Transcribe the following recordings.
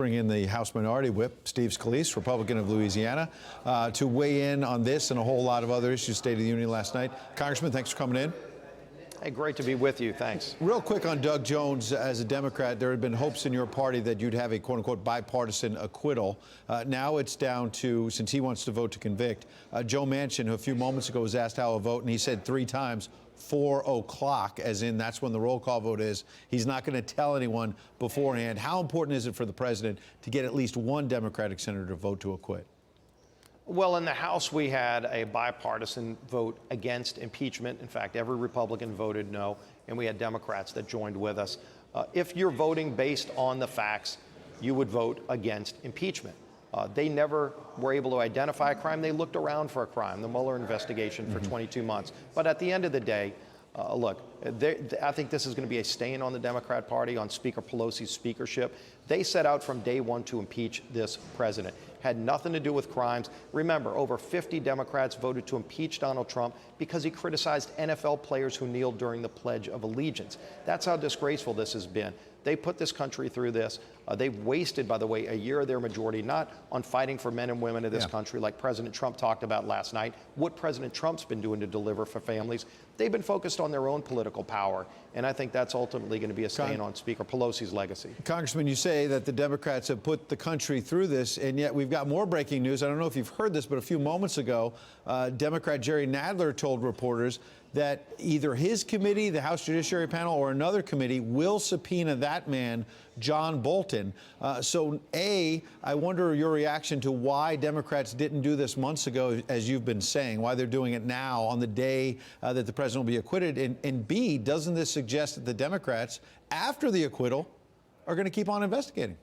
Bring in the House Minority Whip, Steve Scalise, Republican of Louisiana, to weigh in on this and a whole lot of other issues. State of the Union last night. Congressman, thanks for coming in. Hey, great to be with you. Thanks. Real quick on Doug Jones as a Democrat, there had been hopes in your party that you'd have a quote-unquote bipartisan acquittal. Now it's down to, since he wants to vote to convict, Joe Manchin, who a few moments ago was asked how a vote, and he said 3 times, 4 o'clock, as in that's when the roll call vote is. He's not going to tell anyone beforehand. How important is it for the president to get at least one Democratic senator to vote to acquit? Well, in the House, we had a bipartisan vote against impeachment. In fact, every Republican voted no, and we had Democrats that joined with us. If you're voting based on the facts, you would vote against impeachment. They never were able to identify a crime. They looked around for a crime, the Mueller investigation for 22 months. But at the end of the day, look, I think this is going to be a stain on the Democrat Party, on Speaker Pelosi's speakership. They set out from day one to impeach this president. Had nothing to do with crimes. Remember, over 50 Democrats voted to impeach Donald Trump because he criticized NFL players who kneeled during the Pledge of Allegiance. That's how disgraceful this has been. They put this country through this. They've wasted, by the way, a year of their majority, not on fighting for men and women of this country like President Trump talked about last night, what President Trump's been doing to deliver for families. They've been focused on their own political power, and I think that's ultimately going to be a stain on Speaker Pelosi's legacy. Congressman, you say that the Democrats have put the country through this, and yet we've got more breaking news. I don't know if you've heard this, but a few moments ago, Democrat Jerry Nadler told reporters that either his committee, the House Judiciary Panel, or another committee will subpoena that man, John Bolton. So, A, I wonder your reaction to why Democrats didn't do this months ago, as you've been saying, why they're doing it now on the day that the president will be acquitted. And B, doesn't this suggest that the Democrats, after the acquittal, are going to keep on investigating?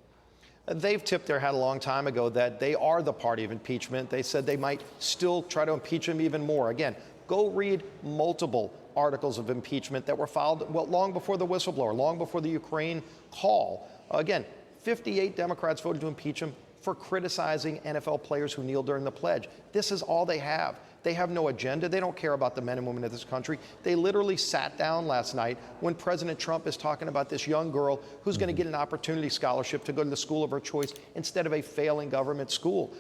They've tipped their hat a long time ago that they are the party of impeachment. They said they might still try to impeach him even more. Again, go read multiple articles of impeachment that were filed long before the whistleblower, long before the Ukraine call. Again, 58 Democrats voted to impeach him for criticizing NFL players who kneeled during the pledge. This is all they have. They have no agenda. They don't care about the men and women of this country. They literally sat down last night when President Trump is talking about this young girl who's going to get an opportunity scholarship to go to the school of her choice instead of a failing government school.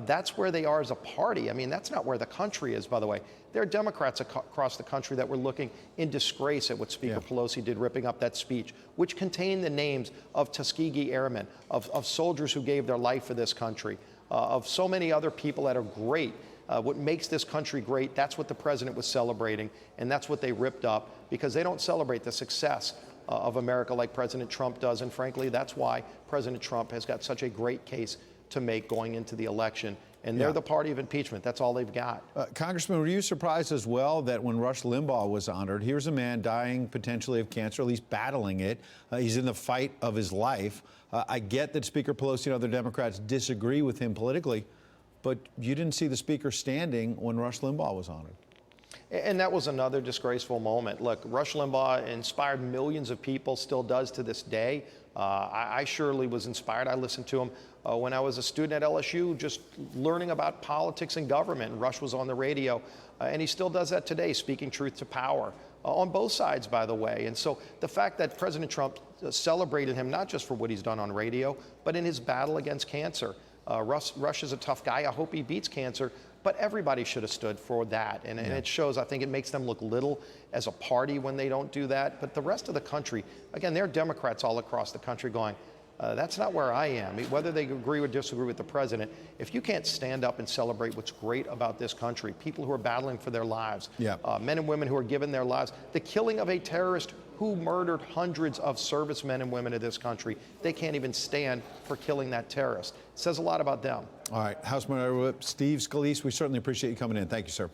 That's where they are as a party. I mean, that's not where the country is, by the way. There are Democrats across the country that were looking in disgrace at what Speaker Pelosi did, ripping up that speech, which contained the names of Tuskegee Airmen, of soldiers who gave their life for this country, of so many other people that are great. What makes this country great, that's what the president was celebrating, and that's what they ripped up, because they don't celebrate the success of America like President Trump does. And frankly, that's why President Trump has got such a great case to make going into the election. And they're the party of impeachment. That's all they've got. Congressman, were you surprised as well that when Rush Limbaugh was honored, here's a man dying potentially of cancer, at least battling it. He's in the fight of his life. I get that Speaker Pelosi and other Democrats disagree with him politically, but you didn't see the speaker standing when Rush Limbaugh was honored. And that was another disgraceful moment. Look, Rush Limbaugh inspired millions of people, still does to this day. I surely was inspired. I listened to him when I was a student at LSU, just learning about politics and government. And Rush was on the radio, and he still does that today, speaking truth to power. On both sides, by the way. And so the fact that President Trump celebrated him not just for what he's done on radio, but in his battle against cancer. Rush is a tough guy. I hope he beats cancer, but everybody should have stood for that. And it shows, I think it makes them look little as a party when they don't do that. But the rest of the country, again, there are Democrats all across the country going, that's not where I am. Whether they agree or disagree with the president, if you can't stand up and celebrate what's great about this country, people who are battling for their lives, men and women who are giving their lives, the killing of a terrorist who murdered hundreds of servicemen and women of this country, they can't even stand for killing that terrorist. It says a lot about them. All right, House Minority Whip Steve Scalise, we certainly appreciate you coming in. Thank you, sir.